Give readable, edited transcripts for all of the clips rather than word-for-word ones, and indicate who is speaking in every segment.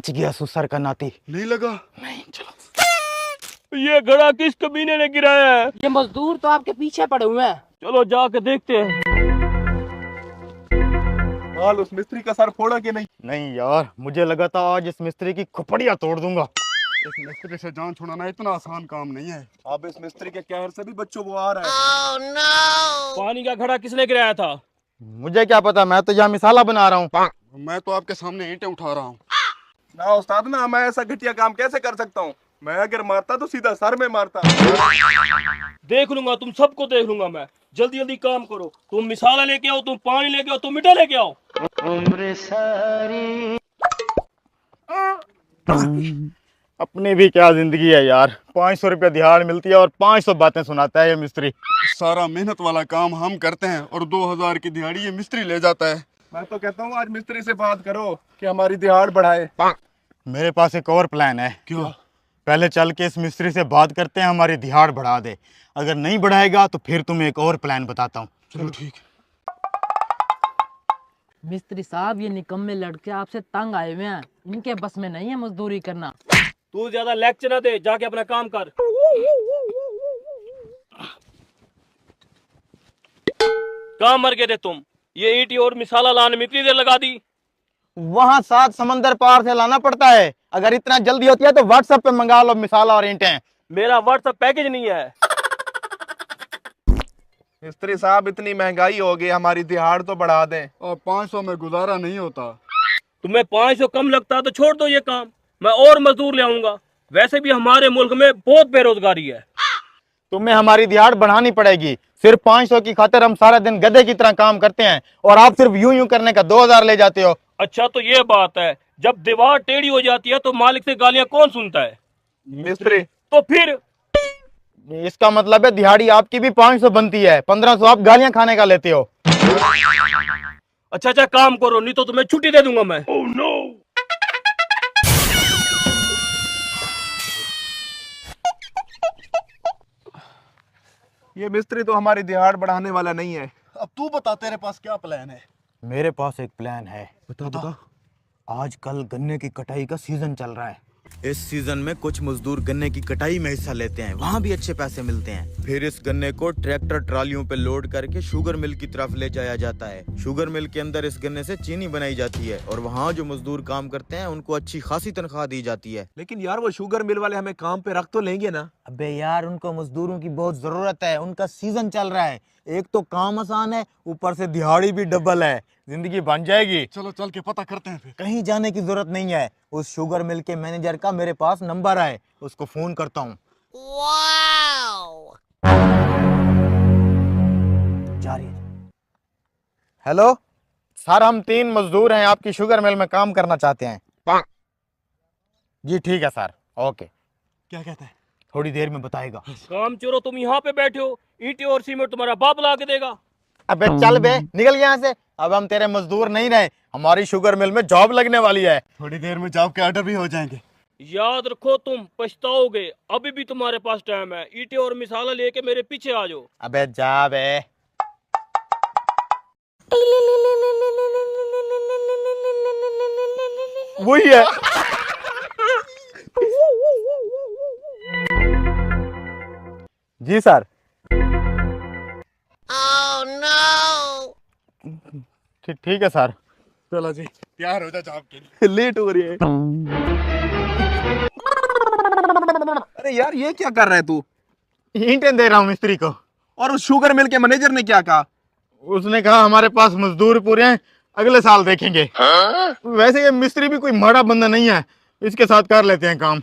Speaker 1: बच गया सुसर का नाती।
Speaker 2: नहीं लगा?
Speaker 1: नहीं, चलो।
Speaker 3: ये घड़ा किस कमीने ने गिराया है?
Speaker 4: ये मजदूर तो आपके पीछे पड़े हुए हैं।
Speaker 3: चलो जाके देखते हैं।
Speaker 2: हाल उस मिस्त्री का सर फोड़ा कि नहीं?
Speaker 1: नहीं यार, मुझे लगा था आज इस मिस्त्री की खोपड़ियां तोड़ दूंगा।
Speaker 2: इस मिस्त्री से जान छुड़ाना इतना आसान काम नहीं है। अब इस मिस्त्री के कहर से भी बच्चों को आ रहा है।
Speaker 4: Oh, no!
Speaker 3: पानी का घड़ा किसने गिराया था?
Speaker 1: मुझे क्या पता, मैं तो यहाँ मिसाला बना रहा हूँ।
Speaker 2: मैं तो आपके सामने ईंटें उठा रहा हूँ। ना उस्ताद ना, मैं ऐसा घटिया काम कैसे कर सकता हूँ? मैं अगर मारता तो सीधा सर में मारता।
Speaker 3: देख लूंगा, तुम सबको देख लूंगा मैं। जल्दी जल्दी काम करो। तुम मिसाला लेके आओ, तुम पानी लेके आओ, तुम मिठा लेके आओ।
Speaker 1: अपनी भी क्या जिंदगी है यार। 500 रुपया दिहाड़ मिलती है और 500 बातें सुनाता है ये मिस्त्री।
Speaker 2: सारा मेहनत वाला काम हम करते हैं और 2000 की दिहाड़ी ये मिस्त्री ले जाता है। मैं तो कहता हूँ आज मिस्त्री से बात करो कि हमारी दिहाड़ बढ़ाए।
Speaker 1: मेरे पास एक और प्लान है।
Speaker 2: क्यों?
Speaker 1: पहले चल के इस मिस्त्री से बात करते हैं, हमारी दिहाड़ बढ़ा दे। अगर नहीं बढ़ाएगा तो फिर तुम्हें एक और प्लान बताता हूँ।
Speaker 2: चलो ठीक।
Speaker 4: मिस्त्री साहब, ये निकम्मे लड़के आपसे तंग आए हुए हैं। इनके बस में नहीं है मजदूरी करना।
Speaker 3: तू ज्यादा लेक्चर न दे, जाके अपना काम कर। कहाँ मर गए थे तुम? ये ईंट और मिसाला लाने में इतनी देर लगा दी?
Speaker 1: वहाँ 7 समंदर पार से लाना पड़ता है। अगर इतना जल्दी होती है तो व्हाट्सएप पे मंगा लो मिसाला और ईंटें।
Speaker 3: मेरा व्हाट्सएप पैकेज नहीं है।
Speaker 2: मिस्त्री साहब, इतनी महंगाई हो गई, हमारी दिहाड़ तो बढ़ा दें। और 500 में गुजारा नहीं होता।
Speaker 3: तुम्हें 500 कम लगता तो छोड़ दो ये काम, मैं और मजदूर ले आऊंगा। वैसे भी हमारे मुल्क में बहुत बेरोजगारी है।
Speaker 1: तुम्हें हमारी दिहाड़ बढ़ानी पड़ेगी। सिर्फ 500 की खातिर हम सारा दिन गधे की तरह काम करते हैं और आप सिर्फ यूं यूं करने का 2000 ले जाते हो।
Speaker 3: अच्छा तो ये बात है, जब दीवार टेढ़ी हो जाती है तो मालिक से गालियां कौन सुनता है?
Speaker 2: मिस्त्री।
Speaker 3: तो फिर
Speaker 1: इसका मतलब है दिहाड़ी आपकी भी 500 बनती है, 1500 आप गालियां खाने का लेते हो।
Speaker 3: अच्छा काम करो, नहीं तो तुम्हें छुट्टी दे दूंगा मैं। Oh, no!
Speaker 2: ये मिस्त्री तो हमारी दिहाड़ बढ़ाने वाला नहीं है। अब तू बता, तेरे पास क्या प्लान है?
Speaker 1: मेरे पास एक प्लान है।
Speaker 2: बता।
Speaker 1: आजकल गन्ने की कटाई का सीजन चल रहा है। इस सीजन में कुछ मजदूर गन्ने की कटाई में हिस्सा लेते हैं, वहाँ भी अच्छे पैसे मिलते हैं। फिर इस गन्ने को ट्रैक्टर ट्रालियों पे लोड करके शुगर मिल की तरफ ले जाया जाता है। शुगर मिल के अंदर इस गन्ने से चीनी बनाई जाती है और वहाँ जो मजदूर काम करते हैं उनको अच्छी खासी तनख्वाह दी जाती है।
Speaker 2: लेकिन यार, वो शुगर मिल वाले हमें काम पे रख तो लेंगे ना?
Speaker 1: अबे यार, उनको मजदूरों की बहुत जरूरत है, उनका सीजन चल रहा है। एक तो काम आसान है, ऊपर से दिहाड़ी भी डबल है, जिंदगी बन जाएगी।
Speaker 2: चलो चल के पता करते हैं फिर।
Speaker 1: कहीं जाने की जरूरत नहीं है। उस शुगर मिल के मैनेजर का मेरे पास नंबर है, उसको फोन करता हूँ। हेलो सर, हम 3 मजदूर हैं, आपकी शुगर मिल में काम करना चाहते हैं। जी ठीक है सर, ओके।
Speaker 2: क्या कहता है?
Speaker 1: थोड़ी देर में बताएगा।
Speaker 3: काम चोरो, तुम यहाँ पे बैठे हो, ईंटें और सीमेंट तुम्हारा बाप ला के देगा।
Speaker 1: अबे चल बे, निकल यहाँ से। अब हम तेरे मजदूर नहीं रहे, हमारी शुगर मिल में जॉब लगने वाली है।
Speaker 2: थोड़ी देर में जॉब के ऑर्डर भी हो जाएंगे।
Speaker 3: याद रखो, तुम पछताओगे। अभी भी तुम्हारे पास टाइम है। ईंटें और मिसाला लेके मेरे पीछे आ जाओ।
Speaker 1: अबे जा बे। वही है। जी सर।
Speaker 4: Oh, no!
Speaker 1: ठीक है सर।
Speaker 2: चलो जी, तैयार हो जा जॉब के लिए।
Speaker 1: लेट हो रही है।
Speaker 2: अरे यार, ये क्या कर रहा है तू?
Speaker 1: ईंटें दे रहा हूँ मिस्त्री को।
Speaker 2: और उस शुगर मिल के मैनेजर ने क्या कहा?
Speaker 1: उसने कहा हमारे पास मजदूर पूरे हैं, अगले साल देखेंगे। वैसे ये मिस्त्री भी कोई माड़ा बंदा नहीं है, इसके साथ कर लेते हैं काम।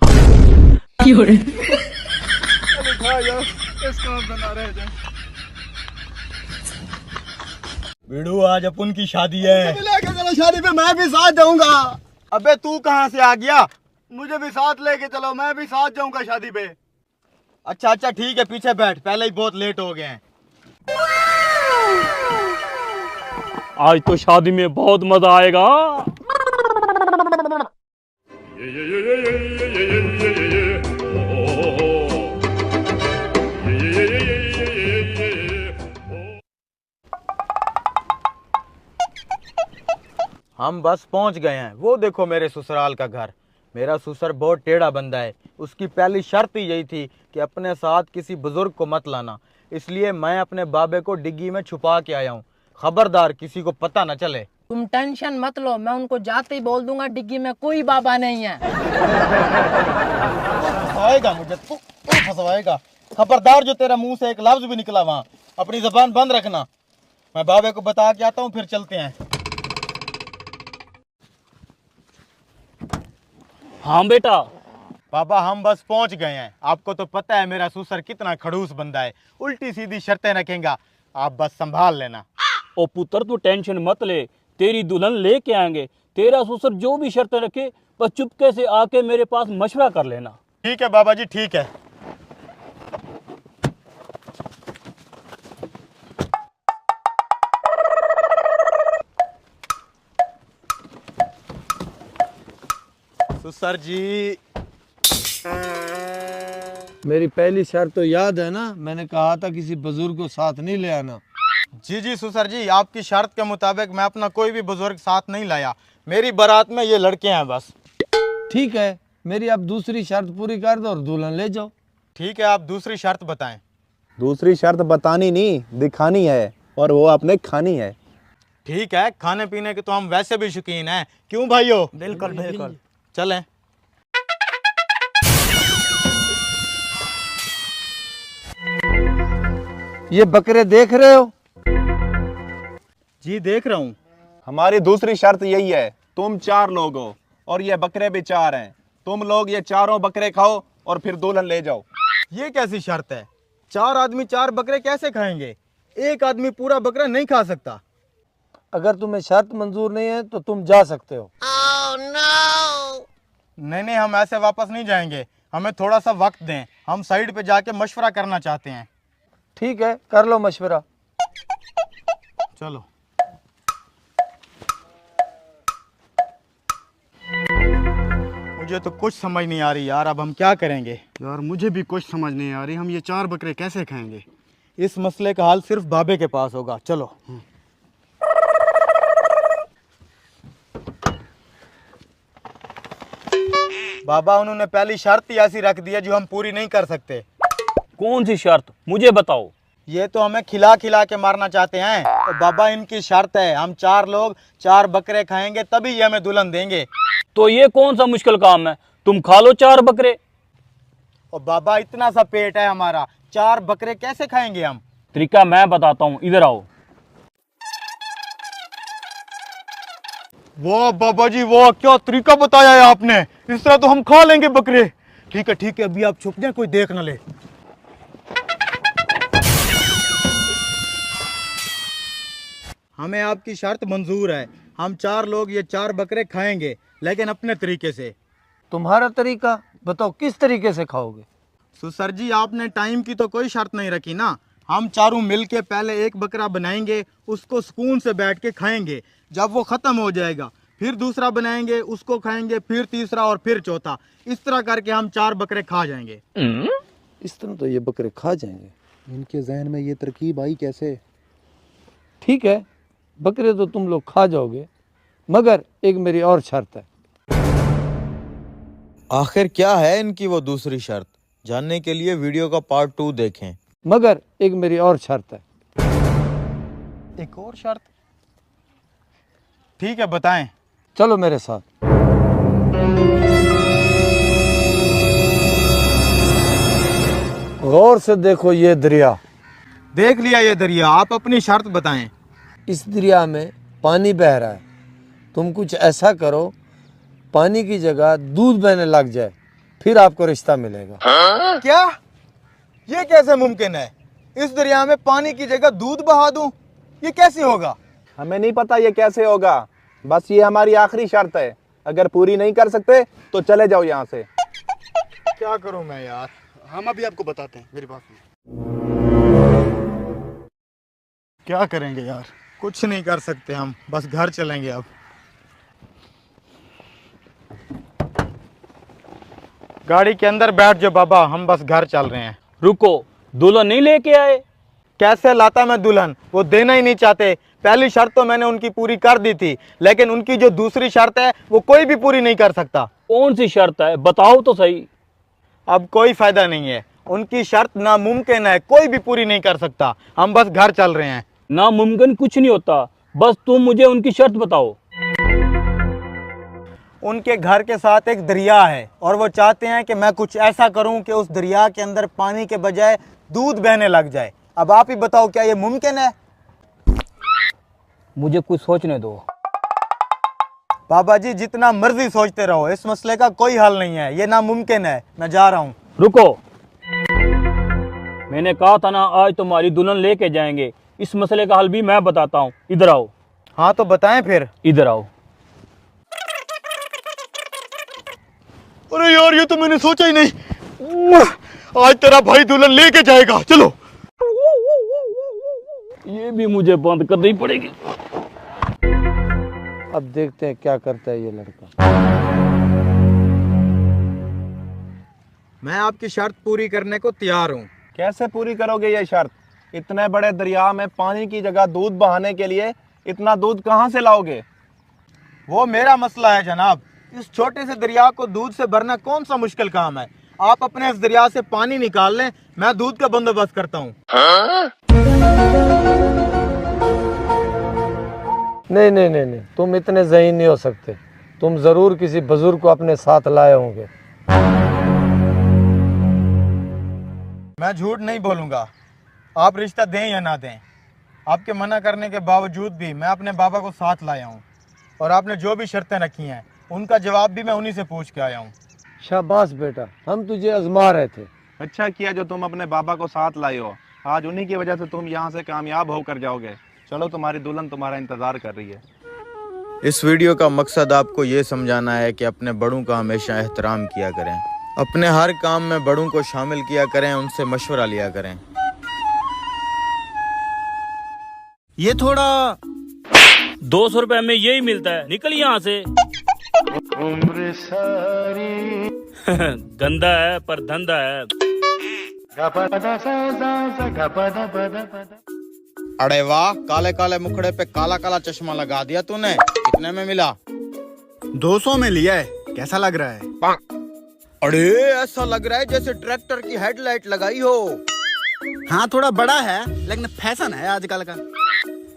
Speaker 1: बिड़ू, आज अपन की शादी है।
Speaker 2: लेके चलो शादी पे, मैं भी साथ जाऊंगा।
Speaker 1: अबे तू कहाँ से आ गया? मुझे भी साथ लेके चलो, मैं भी साथ जाऊंगा शादी पे। अच्छा ठीक है, पीछे बैठ, पहले ही बहुत लेट हो गए हैं।
Speaker 3: आज तो शादी में बहुत मजा आएगा।
Speaker 1: हम बस पहुंच गए हैं। वो देखो मेरे ससुराल का घर। मेरा ससुर बहुत टेढ़ा बंदा है। उसकी पहली शर्त ही यही थी कि अपने साथ किसी बुजुर्ग को मत लाना। इसलिए मैं अपने बाबे को डिग्गी में छुपा के आया हूँ। खबरदार किसी को पता न चले।
Speaker 4: तुम टेंशन मत लो, मैं उनको जाते ही बोल दूंगा डिग्गी में कोई बाबा नहीं है।
Speaker 1: फंसवाएगा मुझे, तू फंसवाएगा। खबरदार जो तेरा मुंह से एक लफ्ज भी निकला वहाँ, अपनी जबान बंद रखना। मैं बाबे को बता के आता हूँ, फिर चलते हैं।
Speaker 3: हाँ बेटा।
Speaker 1: बाबा हम बस पहुंच गए हैं। आपको तो पता है मेरा ससुर कितना खड़ूस बंदा है, उल्टी सीधी शर्तें रखेगा। आप बस संभाल लेना।
Speaker 3: ओ पुत्र तू टेंशन मत ले, तेरी दुल्हन लेके आएंगे। तेरा ससुर जो भी शर्तें रखे बस चुपके से आके मेरे पास मशवरा कर लेना।
Speaker 1: ठीक है बाबा जी, ठीक है। ससुर जी,
Speaker 5: मेरी पहली शर्त तो याद है ना, मैंने कहा था किसी बुजुर्ग को साथ नहीं ले आना।
Speaker 1: जी जी ससुर जी, आपकी शर्त के मुताबिक मैं अपना कोई भी बुजुर्ग साथ नहीं लाया। मेरी बारात में ये लड़के हैं बस।
Speaker 5: ठीक है, मेरी आप दूसरी शर्त पूरी कर दो और दुल्हन ले जाओ।
Speaker 1: ठीक है, आप दूसरी शर्त बताएं।
Speaker 6: दूसरी शर्त बतानी नहीं, दिखानी है, और वो आपने खानी है।
Speaker 1: ठीक है, खाने पीने के तो हम वैसे भी शौकीन हैं। क्यों भाइयों? बिल्कुल बिल्कुल, चलें।
Speaker 5: ये बकरे देख रहे हो?
Speaker 1: जी देख रहा हूँ।
Speaker 6: हमारी दूसरी शर्त यही है, तुम 4 लोग हो और ये बकरे भी 4 हैं। तुम लोग ये चारों बकरे खाओ और फिर दुल्हन ले जाओ।
Speaker 1: ये कैसी शर्त है? 4 आदमी 4 बकरे कैसे खाएंगे? एक आदमी पूरा बकरा नहीं खा सकता।
Speaker 5: अगर तुम्हें शर्त मंजूर नहीं है तो तुम जा सकते हो।
Speaker 1: नहीं नहीं, हम ऐसे वापस नहीं जाएंगे। हमें थोड़ा सा वक्त दें, हम साइड पे जाके मशवरा करना चाहते हैं।
Speaker 5: ठीक है, कर लो मशवरा।
Speaker 1: चलो। मुझे तो कुछ समझ नहीं आ रही यार, अब हम क्या करेंगे?
Speaker 2: यार मुझे भी कुछ समझ नहीं आ रही, हम ये 4 बकरे कैसे खाएंगे?
Speaker 1: इस मसले का हल सिर्फ बाबे के पास होगा। चलो। बाबा, उन्होंने पहली शर्त ही ऐसी रख दी है जो हम पूरी नहीं कर सकते।
Speaker 3: कौन सी शर्त मुझे बताओ।
Speaker 1: ये तो हमें खिला खिला के मारना चाहते हैं। तो बाबा, इनकी शर्त है, हम 4 लोग 4 बकरे खाएंगे तभी ये हमें दुल्हन देंगे।
Speaker 3: तो ये कौन सा मुश्किल काम है, तुम खा लो 4 बकरे।
Speaker 1: और बाबा, इतना सा पेट है हमारा, 4 बकरे कैसे खाएंगे हम?
Speaker 3: तरीका मैं बताता हूँ, इधर आओ।
Speaker 1: वाह बाबा जी वाह, क्या तरीका बताया है आपने। इस तरह तो हम खा लेंगे बकरे। ठीक है, अभी आप छुप जाए, कोई देख न ले। हमें आपकी शर्त मंजूर है। हम 4 लोग ये 4 बकरे खाएंगे, लेकिन अपने तरीके से।
Speaker 5: तुम्हारा तरीका बताओ, किस तरीके से खाओगे?
Speaker 1: सर जी, आपने टाइम की तो कोई शर्त नहीं रखी ना। हम चारों मिलके पहले एक बकरा बनाएंगे, उसको सुकून से बैठ के खाएंगे। जब वो खत्म हो जाएगा फिर दूसरा बनाएंगे, उसको खाएंगे, फिर तीसरा और फिर चौथा। इस तरह करके हम 4 बकरे खा जाएंगे।
Speaker 5: इस तरह तो ये बकरे खा जाएंगे।
Speaker 6: इनके जहन में ये तरकीब आई कैसे?
Speaker 5: ठीक है, बकरे तो तुम लोग खा जाओगे, मगर एक मेरी और शर्त है।
Speaker 1: आखिर क्या है इनकी वो दूसरी शर्त? जानने के लिए वीडियो का पार्ट 2 देखें।
Speaker 5: मगर एक मेरी और शर्त है।
Speaker 1: एक और शर्त? ठीक है, बताएं।
Speaker 5: चलो मेरे साथ। गौर से देखो ये दरिया।
Speaker 1: देख लिया ये दरिया, आप अपनी शर्त बताएं।
Speaker 5: इस दरिया में पानी बह रहा है, तुम कुछ ऐसा करो पानी की जगह दूध बहने लग जाए, फिर आपको रिश्ता मिलेगा।
Speaker 1: क्या? ये कैसे मुमकिन है? इस दरिया में पानी की जगह दूध बहा दूं? ये कैसे होगा?
Speaker 6: हमें नहीं पता ये कैसे होगा, बस ये हमारी आखिरी शर्त है। अगर पूरी नहीं कर सकते तो चले जाओ यहाँ से।
Speaker 1: क्या करूं मैं यार?
Speaker 2: हम अभी आपको बताते हैं, मेरी बात सुनो।
Speaker 1: क्या करेंगे यार? कुछ नहीं कर सकते हम, बस घर चलेंगे अब। गाड़ी के अंदर बैठ जाओ बाबा, हम बस घर चल रहे हैं।
Speaker 3: रुको, दुल्हन नहीं लेके आए?
Speaker 1: कैसे लाता मैं दुल्हन? वो देना ही नहीं चाहते। पहली शर्त तो मैंने उनकी पूरी कर दी थी, लेकिन उनकी जो दूसरी शर्त है वो कोई भी पूरी नहीं कर सकता।
Speaker 3: कौन सी शर्त है, बताओ तो सही।
Speaker 1: अब कोई फायदा नहीं है, उनकी शर्त नामुमकिन है, कोई भी पूरी नहीं कर सकता। हम बस घर चल रहे हैं।
Speaker 3: नामुमकिन कुछ नहीं होता, बस तुम मुझे उनकी शर्त बताओ।
Speaker 1: उनके घर के साथ एक दरिया है और वो चाहते हैं कि मैं कुछ ऐसा करूं कि उस दरिया के अंदर पानी के बजाय दूध बहने लग जाए। अब आप ही बताओ, क्या ये मुमकिन है?
Speaker 3: मुझे कुछ सोचने दो।
Speaker 1: बाबा जी, जितना मर्जी सोचते रहो, इस मसले का कोई हल नहीं है, ये नामुमकिन है। मैं जा रहा हूँ।
Speaker 3: रुको, मैंने कहा था ना आज तुम्हारी दुल्हन लेके जाएंगे। इस मसले का हल भी मैं बताता हूँ, इधर आओ।
Speaker 1: हाँ तो बताएं फिर।
Speaker 3: इधर आओ।
Speaker 1: अरे यार, ये तो मैंने सोचा ही नहीं। आज तेरा भाई दुल्हन लेके जाएगा, चलो।
Speaker 3: ये भी मुझे बंद करनी पड़ेगी।
Speaker 5: अब देखते हैं क्या करता है ये लड़का।
Speaker 1: मैं आपकी शर्त पूरी करने को तैयार हूँ।
Speaker 6: कैसे पूरी करोगे ये शर्त? इतने बड़े दरिया में पानी की जगह दूध बहाने के लिए इतना दूध कहाँ से लाओगे?
Speaker 1: वो मेरा मसला है जनाब। इस छोटे से दरिया को दूध से भरना कौन सा मुश्किल काम है? आप अपने इस दरिया से पानी निकाल लें, मैं दूध का बंदोबस्त करता हूँ।
Speaker 5: नहीं नहीं नहीं नहीं, तुम इतने ज़हीन नहीं हो सकते। तुम जरूर किसी बुजुर्ग को अपने साथ लाए होंगे।
Speaker 1: मैं झूठ नहीं बोलूँगा। आप रिश्ता दें या ना दें, आपके मना करने के बावजूद भी मैं अपने बाबा को साथ लाया हूँ और आपने जो भी शर्तें रखी हैं उनका जवाब भी मैं उन्हीं से पूछ के आया हूँ।
Speaker 5: शाबाश बेटा, हम तुझे आजमा रहे थे।
Speaker 6: अच्छा किया जो तुम अपने बाबा को साथ लाए हो। आज उन्हीं की वजह से तुम यहाँ से कामयाब होकर जाओगे। चलो, तुम्हारी दुल्हन तुम्हारा इंतजार कर रही है।
Speaker 1: इस वीडियो का मकसद आपको ये समझाना है कि अपने बड़ों का हमेशा एहतराम किया करें, अपने हर काम में बड़ों को शामिल किया करें, उनसे मशवरा लिया करें। ये थोड़ा
Speaker 3: 200 रुपए में यही मिलता है, निकल यहाँ से। गंदा है पर धंधा है।
Speaker 1: अरे वाह, काले काले मुखड़े पे काला काला चश्मा लगा दिया तूने। कितने में मिला?
Speaker 2: 200 में लिया है। कैसा लग रहा है?
Speaker 1: अरे ऐसा लग रहा है जैसे ट्रैक्टर की हेडलाइट लगाई हो।
Speaker 2: हाँ, थोड़ा बड़ा है लेकिन फैशन है आजकल का।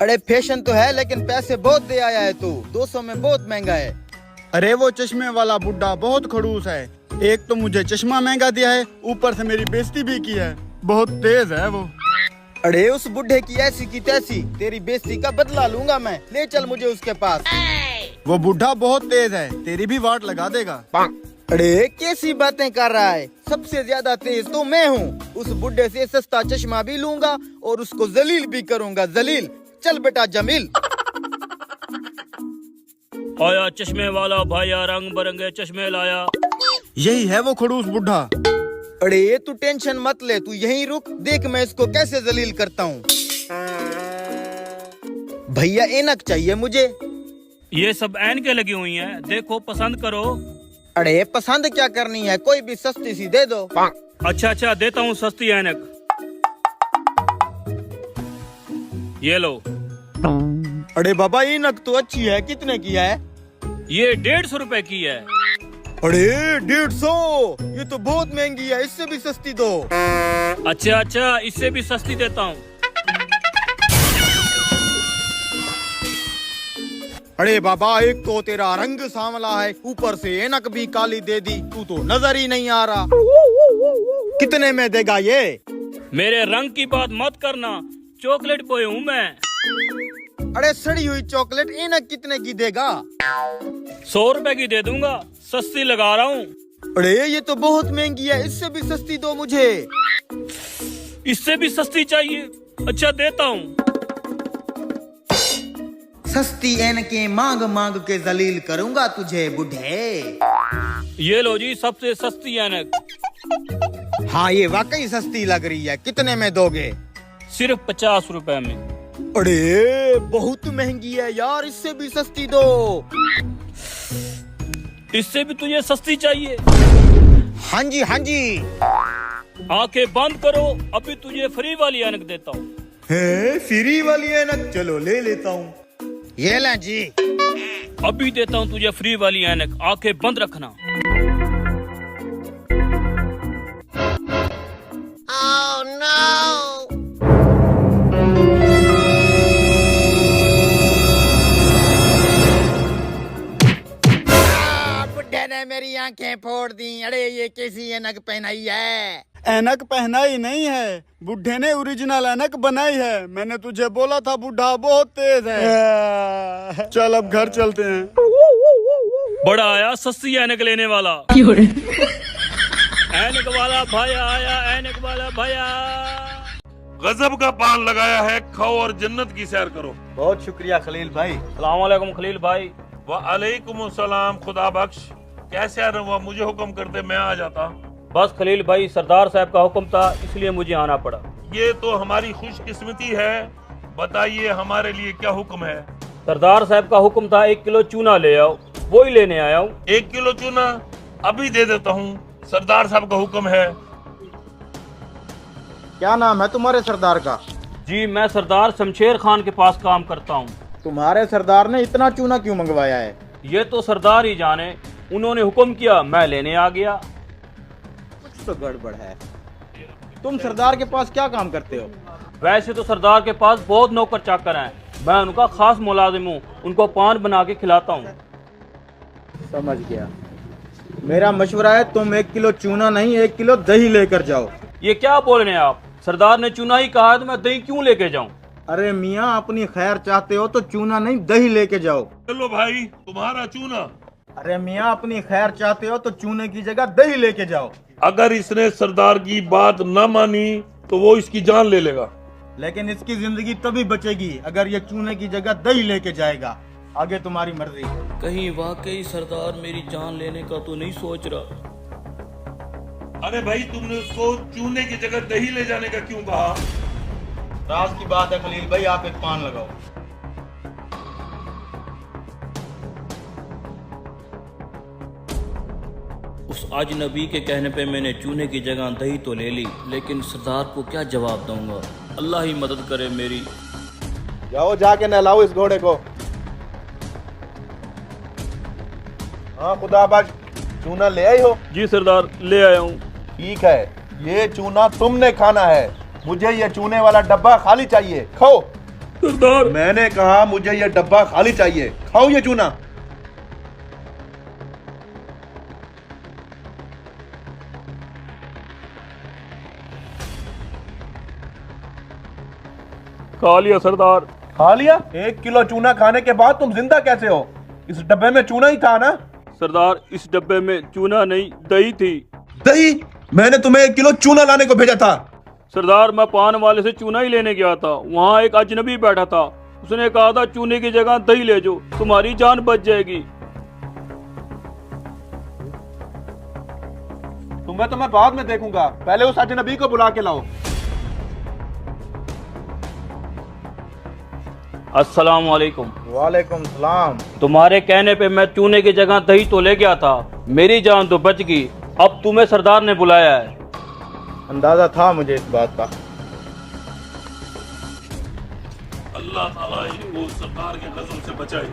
Speaker 1: अरे फैशन तो है लेकिन पैसे बहुत दे आया है तू। 200 में बहुत महंगा है।
Speaker 2: अरे वो चश्मे वाला बुड्ढा बहुत खड़ूस है। एक तो मुझे चश्मा महंगा दिया है, ऊपर से मेरी बेइज्जती भी की है। बहुत तेज है वो।
Speaker 1: अरे उस बुढ़े की ऐसी की तैसी, तेरी बेइज्जती का बदला लूंगा मैं। ले चल मुझे उसके पास।
Speaker 2: वो बुढ़ा बहुत तेज है, तेरी भी वाट लगा देगा।
Speaker 1: अरे कैसी बातें कर रहा है? सबसे ज्यादा तेज तो मैं हूँ। उस बुढ़े से सस्ता चश्मा भी लूंगा और उसको जलील भी करूंगा, जलील। चल बेटा जमील।
Speaker 3: आया चश्मे वाला भाया, रंग बिरंगे चश्मे लाया।
Speaker 2: यही है वो खड़ूस बुढ़ा।
Speaker 1: अरे तू टेंशन मत ले, तू यहीं रुक, देख मैं इसको कैसे जलील करता हूँ। भैया ऐनक चाहिए मुझे।
Speaker 3: ये सब ऐनकें लगी हुई हैं, देखो पसंद करो।
Speaker 1: अरे पसंद क्या करनी है, कोई भी सस्ती सी दे दो।
Speaker 3: अच्छा देता हूँ सस्ती ऐनक। ये लो।
Speaker 1: अरे बाबा ऐनक तो अच्छी है, कितने की है?
Speaker 3: ये 150 रुपए की है।
Speaker 1: अरे 150? ये तो बहुत महंगी है, इससे भी सस्ती दो।
Speaker 3: अच्छा इससे भी सस्ती देता हूँ।
Speaker 1: अरे बाबा, एक तो तेरा रंग सांवला है, ऊपर से ऐनक भी काली दे दी, तू तो नजर ही नहीं आ रहा। कितने में देगा ये?
Speaker 3: मेरे रंग की बात मत करना, चॉकलेट बॉय हूँ मैं।
Speaker 1: अरे सड़ी हुई चॉकलेट ऐनक कितने की देगा?
Speaker 3: 100 रुपए की दे दूंगा, सस्ती लगा रहा हूँ।
Speaker 1: अरे ये तो बहुत महंगी है, इससे भी सस्ती दो मुझे।
Speaker 3: इससे भी सस्ती चाहिए? अच्छा देता हूँ।
Speaker 1: सस्ती ऐनकें मांग मांग के जलील करूंगा तुझे बुढ़े।
Speaker 3: ये लो जी सबसे सस्ती ऐनक।
Speaker 1: हाँ ये वाकई सस्ती लग रही है, कितने में दोगे?
Speaker 3: सिर्फ 50 रुपए में।
Speaker 1: अरे बहुत महंगी है यार, इससे भी सस्ती दो।
Speaker 3: इससे भी तुझे सस्ती चाहिए?
Speaker 1: हाँ जी हाँ जी।
Speaker 3: आंखें बंद करो, अभी तुझे फ्री वाली ऐनक देता हूँ।
Speaker 1: फ्री वाली ऐनक? चलो ले लेता हूँ। ये ले जी।
Speaker 3: अभी देता हूँ तुझे फ्री वाली ऐनक, आंखें बंद रखना।
Speaker 1: बुढ़े ने मेरी आंखें फोड़ दी। अरे ये कैसी ऐनक पहनाई है?
Speaker 2: ऐनक पहनाई नहीं है, बुढ़े ने ओरिजिनल ऐनक बनाई है। मैंने तुझे बोला था बुढ़ा बहुत तेज है। चल अब घर चलते हैं।
Speaker 3: बड़ा आया सस्ती ऐनक लेने वाला। ऐनक वाला भैया आया, ऐनक वाला भैया।
Speaker 7: गजब का पान लगाया है, खाओ और जन्नत की सैर करो।
Speaker 1: बहुत शुक्रिया खलील भाई।
Speaker 3: अस्सलाम वालेकुम खलील भाई।
Speaker 7: वालेकुम सलाम। खुदा बख्श। कैसे आ रहा हुआ? मुझे हुक्म करते मैं आ जाता।
Speaker 3: बस खलील भाई, सरदार साहब का हुक्म था इसलिए मुझे आना पड़ा।
Speaker 7: ये तो हमारी खुशकिस्मती है। बताइए हमारे लिए क्या हुक्म है?
Speaker 3: सरदार साहब का हुक्म था 1 किलो चूना ले आओ, वो ही लेने आया हूँ।
Speaker 7: 1 किलो चूना अभी दे देता हूँ। सरदार साहब का हुक्म है।
Speaker 1: क्या नाम है तुम्हारे सरदार का?
Speaker 3: जी, मैं सरदार शमशेर खान के पास काम करता हूँ।
Speaker 1: तुम्हारे सरदार ने इतना चूना क्यों मंगवाया है?
Speaker 3: ये तो सरदार ही जाने, उन्होंने हुक्म किया, मैं लेने आ गया।
Speaker 1: कुछ तो गड़बड़ है। तुम सरदार के पास क्या काम करते हो?
Speaker 3: वैसे तो सरदार के पास बहुत नौकर चाकर हैं, मैं उनका खास मुलाजिम हूँ, उनको पान बना के खिलाता हूँ।
Speaker 1: समझ गया। मेरा मशवरा है तुम 1 किलो चूना नहीं 1 किलो दही लेकर जाओ।
Speaker 3: ये क्या बोल रहे हैं आप? सरदार ने चूना ही कहा है तो मैं दही क्यों लेके जाऊं?
Speaker 1: अरे मियाँ, अपनी खैर चाहते हो तो चूना नहीं दही लेके जाओ।
Speaker 7: चलो भाई, तुम्हारा चूना।
Speaker 1: अरे मियाँ, अपनी खैर चाहते हो तो चूने की जगह दही लेके जाओ।
Speaker 7: अगर इसने सरदार की बात न मानी तो वो इसकी जान ले लेगा।
Speaker 1: लेकिन इसकी जिंदगी तभी बचेगी अगर ये चूने की जगह दही लेके जाएगा। आगे तुम्हारी मर्जी।
Speaker 3: कहीं वाकई सरदार मेरी जान लेने का तो नहीं सोच रहा?
Speaker 7: अरे भाई, तुमने उसको चूने की जगह दही ले जाने का क्यों कहा?
Speaker 1: राज की बात है खलील भाई, आप एक पान लगाओ।
Speaker 3: उस अजनबी के कहने पे मैंने चूने की जगह दही तो ले ली, लेकिन सरदार को क्या जवाब दूंगा? अल्लाह ही मदद करे मेरी।
Speaker 6: जाओ जाके नहलाओ इस घोड़े को। हाँ खुदा बख्श, चूना ले आई हो?
Speaker 3: जी सरदार, ले आया हूँ।
Speaker 6: ठीक है, ये चूना तुमने खाना है। मुझे ये चूने वाला डब्बा खाली चाहिए। खाओ।
Speaker 3: सरदार,
Speaker 6: मैंने कहा मुझे ये डब्बा खाली चाहिए। खाओ ये चूना।
Speaker 3: खा लिया सरदार।
Speaker 6: खा लिया? 1 किलो चूना खाने के बाद तुम जिंदा कैसे हो? इस डब्बे में चूना ही था ना?
Speaker 3: सरदार, इस डब्बे में चूना नहीं दही थी।
Speaker 6: दही? मैंने तुम्हें 1 किलो चूना लाने को भेजा था।
Speaker 3: सरदार, मैं पान वाले से चूना ही लेने गया था, वहाँ एक अजनबी बैठा था, उसने कहा था चूने की जगह दही ले जाओ, तुम्हारी जान बच जाएगी।
Speaker 6: तुम्हें तो मैं बाद में देखूंगा, पहले उस अजनबी को बुला के लाओ।
Speaker 3: अस्सलाम वालेकुम।
Speaker 1: वालेकुम सलाम।
Speaker 3: तुम्हारे कहने पे मैं चूने की जगह दही तो ले गया था, मेरी जान तो बच गई। अब तुम्हें सरदार ने बुलाया है।
Speaker 1: अंदाजा था मुझे इस बात का।
Speaker 7: अल्लाह ताला इनको सरदार के गजब से बचाए।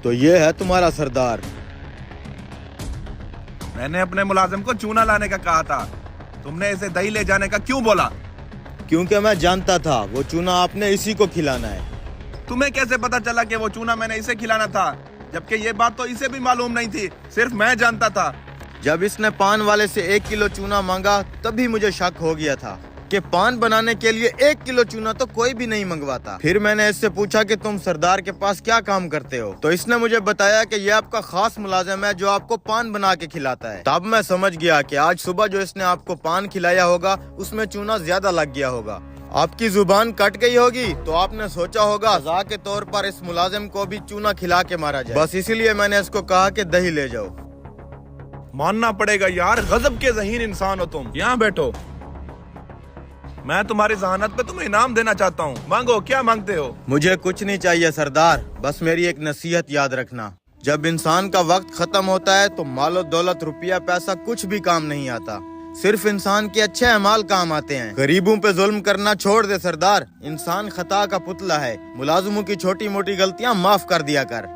Speaker 1: तो ये है तुम्हारा सरदार।
Speaker 6: मैंने अपने मुलाजिम को चूना लाने का कहा था, तुमने इसे दही ले जाने का क्यों बोला?
Speaker 1: क्योंकि मैं जानता था वो चूना आपने इसी को खिलाना है।
Speaker 6: तुम्हें कैसे पता चला कि वो चूना मैंने इसे खिलाना था, जबकि ये बात तो इसे भी मालूम नहीं थी, सिर्फ मैं जानता था।
Speaker 1: जब इसने पान वाले से 1 किलो चूना मांगा तभी मुझे शक हो गया था कि पान बनाने के लिए 1 किलो चूना तो कोई भी नहीं मंगवाता। फिर मैंने इससे पूछा कि तुम सरदार के पास क्या काम करते हो, तो इसने मुझे बताया कि ये आपका खास मुलाजिम है जो आपको पान बना के खिलाता है। तब मैं समझ गया कि आज सुबह जो इसने आपको पान खिलाया होगा उसमें चूना ज्यादा लग गया होगा। आपकी जुबान कट गई होगी तो आपने सोचा होगा सजा के तौर पर इस मुलाजिम को भी चूना खिला के मारा जाए। बस इसीलिए मैंने इसको कहा कि दही ले जाओ।
Speaker 6: मानना पड़ेगा यार, गजब के ज़हीन इंसान हो तुम। यहाँ बैठो, मैं तुम्हारी जहानत पे तुम्हें इनाम देना चाहता हूँ। मांगो, क्या मांगते हो?
Speaker 1: मुझे कुछ नहीं चाहिए सरदार, बस मेरी एक नसीहत याद रखना। जब इंसान का वक्त खत्म होता है तो मालो दौलत रुपया पैसा कुछ भी काम नहीं आता, सिर्फ इंसान के अच्छे अमाल काम आते हैं। गरीबों पे जुल्म करना छोड़ दे सरदार, इंसान खता का पुतला है। मुलाजिमों की छोटी मोटी गलतियां माफ कर दिया कर।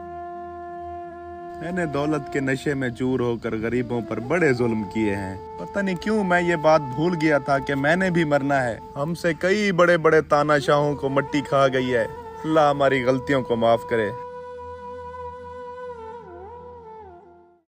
Speaker 6: मैंने दौलत के नशे में चूर होकर गरीबों पर बड़े जुल्म किए हैं। पता नहीं क्यों मैं ये बात भूल गया था कि मैंने भी मरना है। हमसे कई बड़े बड़े तानाशाहों को मट्टी खा गई है। अल्लाह हमारी गलतियों को माफ करे।